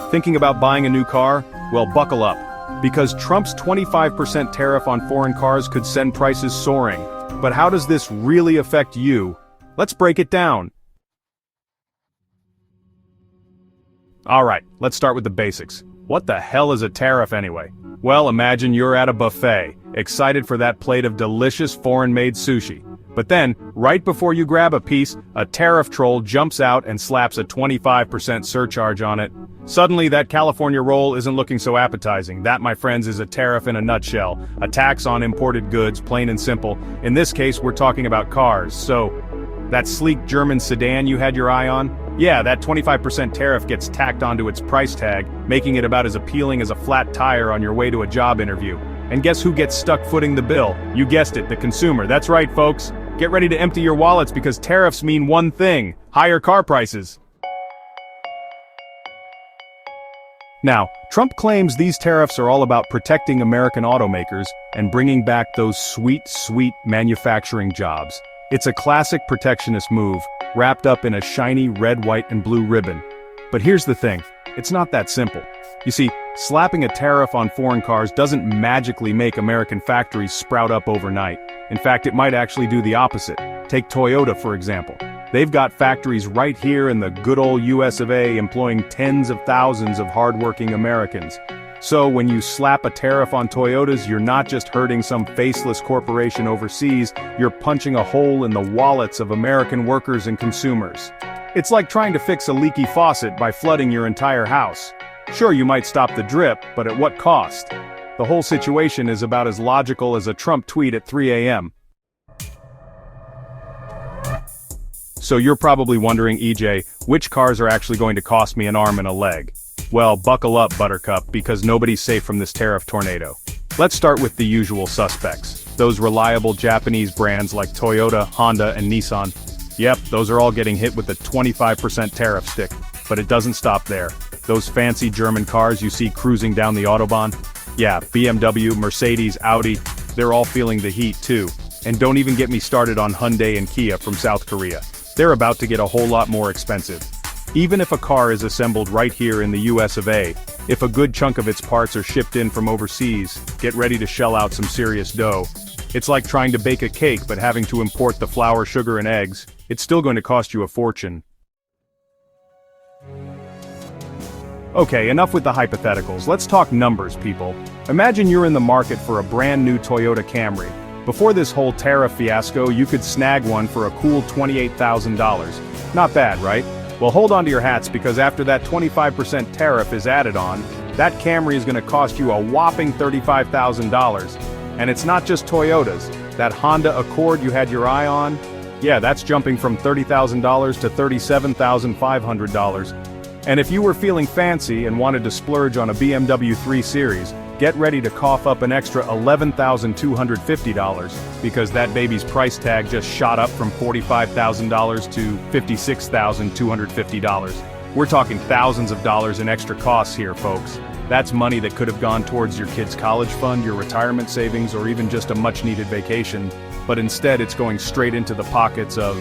Thinking about buying a new car? Well, buckle up. Because Trump's 25% tariff on foreign cars could send prices soaring. But how does this really affect you? Let's break it down. Alright, let's start with the basics. What the hell is a tariff anyway? Well, imagine you're at a buffet, excited for that plate of delicious foreign-made sushi. But then, right before you grab a piece, a tariff troll jumps out and slaps a 25% surcharge on it. Suddenly, that California roll isn't looking so appetizing. That, my friends, is a tariff in a nutshell. A tax on imported goods, plain and simple. In this case, we're talking about cars, so that sleek German sedan you had your eye on? Yeah, that 25% tariff gets tacked onto its price tag, making it about as appealing as a flat tire on your way to a job interview. And guess who gets stuck footing the bill? You guessed it, the consumer. That's right, folks. Get ready to empty your wallets because tariffs mean one thing: higher car prices. Now, Trump claims these tariffs are all about protecting American automakers and bringing back those sweet, sweet manufacturing jobs. It's a classic protectionist move, wrapped up in a shiny red, white, and blue ribbon. But here's the thing, it's not that simple. You see, slapping a tariff on foreign cars doesn't magically make American factories sprout up overnight. In fact, it might actually do the opposite. Take Toyota, for example. They've got factories right here in the good old US of A employing tens of thousands of hardworking Americans. So when you slap a tariff on Toyotas, you're not just hurting some faceless corporation overseas, you're punching a hole in the wallets of American workers and consumers. It's like trying to fix a leaky faucet by flooding your entire house. Sure, you might stop the drip, but at what cost? The whole situation is about as logical as a Trump tweet at 3 a.m. So you're probably wondering, EJ, which cars are actually going to cost me an arm and a leg? Well, buckle up, Buttercup, because nobody's safe from this tariff tornado. Let's start with the usual suspects. Those reliable Japanese brands like Toyota, Honda, and Nissan. Yep, those are all getting hit with the 25% tariff stick. But it doesn't stop there. Those fancy German cars you see cruising down the Autobahn? Yeah, BMW, Mercedes, Audi, they're all feeling the heat too. And don't even get me started on Hyundai and Kia from South Korea. They're about to get a whole lot more expensive. Even if a car is assembled right here in the US of A, if a good chunk of its parts are shipped in from overseas, get ready to shell out some serious dough. It's like trying to bake a cake but having to import the flour, sugar, and eggs. It's still going to cost you a fortune. Okay, enough with the hypotheticals. Let's talk numbers, people. Imagine you're in the market for a brand new Toyota Camry. Before this whole tariff fiasco, you could snag one for a cool $28,000. Not bad, right? Well, hold on to your hats because after that 25% tariff is added on, that Camry is going to cost you a whopping $35,000. And it's not just Toyotas. That Honda Accord you had your eye on? Yeah, that's jumping from $30,000 to $37,500. And if you were feeling fancy and wanted to splurge on a BMW 3 Series, get ready to cough up an extra $11,250 because that baby's price tag just shot up from $45,000 to $56,250. We're talking thousands of dollars in extra costs here, folks. That's money that could have gone towards your kid's college fund, your retirement savings, or even just a much-needed vacation. But instead, it's going straight into the pockets of,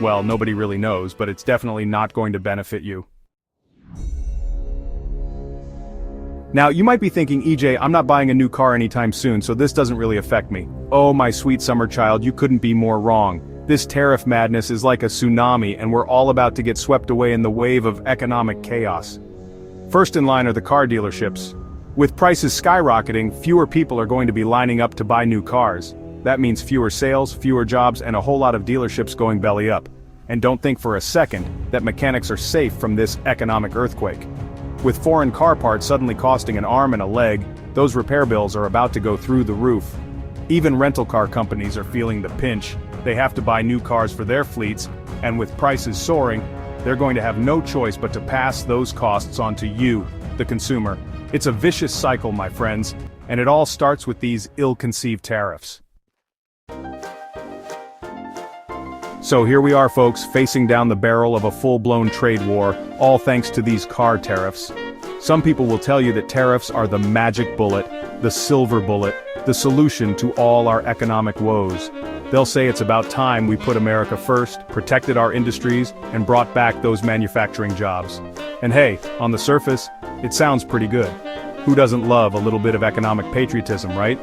well, nobody really knows, but it's definitely not going to benefit you. Now, you might be thinking, EJ, I'm not buying a new car anytime soon, so this doesn't really affect me. Oh, my sweet summer child, you couldn't be more wrong. This tariff madness is like a tsunami, and we're all about to get swept away in the wave of economic chaos. First in line are the car dealerships. With prices skyrocketing, fewer people are going to be lining up to buy new cars. That means fewer sales, fewer jobs, and a whole lot of dealerships going belly up. And don't think for a second that mechanics are safe from this economic earthquake. With foreign car parts suddenly costing an arm and a leg, those repair bills are about to go through the roof. Even rental car companies are feeling the pinch. They have to buy new cars for their fleets, and with prices soaring, they're going to have no choice but to pass those costs on to you, the consumer. It's a vicious cycle, my friends, and it all starts with these ill-conceived tariffs. So here we are, folks, facing down the barrel of a full-blown trade war, all thanks to these car tariffs. Some people will tell you that tariffs are the magic bullet, the silver bullet, the solution to all our economic woes. They'll say it's about time we put America first, protected our industries, and brought back those manufacturing jobs. And hey, on the surface, It sounds pretty good. Who doesn't love a little bit of economic patriotism, right?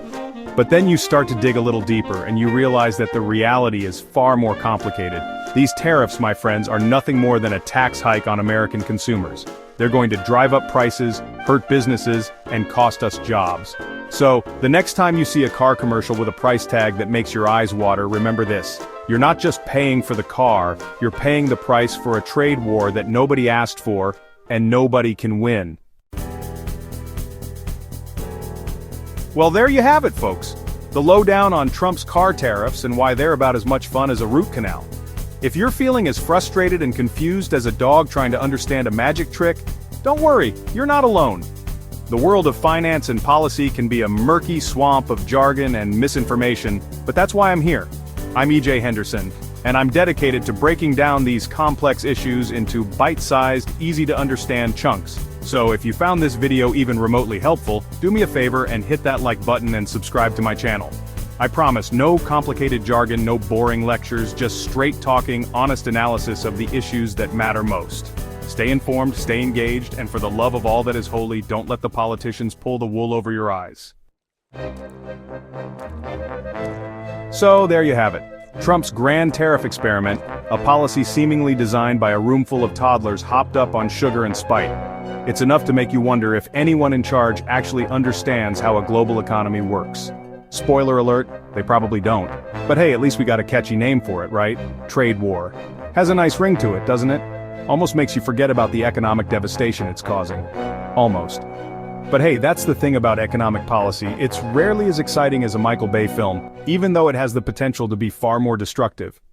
But then you start to dig a little deeper and you realize that the reality is far more complicated. These tariffs, my friends, are nothing more than a tax hike on American consumers. They're going to drive up prices, hurt businesses, and cost us jobs. So, the next time you see a car commercial with a price tag that makes your eyes water, remember this. You're not just paying for the car, you're paying the price for a trade war that nobody asked for, and nobody can win. Well, there you have it, folks. The lowdown on Trump's car tariffs and why they're about as much fun as a root canal. If you're feeling as frustrated and confused as a dog trying to understand a magic trick, don't worry, you're not alone. The world of finance and policy can be a murky swamp of jargon and misinformation, but that's why I'm here. I'm E.J. Henderson, and I'm dedicated to breaking down these complex issues into bite-sized, easy-to-understand chunks. So if you found this video even remotely helpful, do me a favor and hit that like button and subscribe to my channel. I promise, no complicated jargon, no boring lectures, just straight talking, honest analysis of the issues that matter most. Stay informed, stay engaged, and for the love of all that is holy, don't let the politicians pull the wool over your eyes. So there you have it. Trump's grand tariff experiment, a policy seemingly designed by a roomful of toddlers hopped up on sugar and spite. It's enough to make you wonder if anyone in charge actually understands how a global economy works. Spoiler alert, they probably don't. But hey, at least we got a catchy name for it, right? Trade war. Has a nice ring to it, doesn't it? Almost makes you forget about the economic devastation it's causing. Almost. But hey, that's the thing about economic policy, it's rarely as exciting as a Michael Bay film, even though it has the potential to be far more destructive.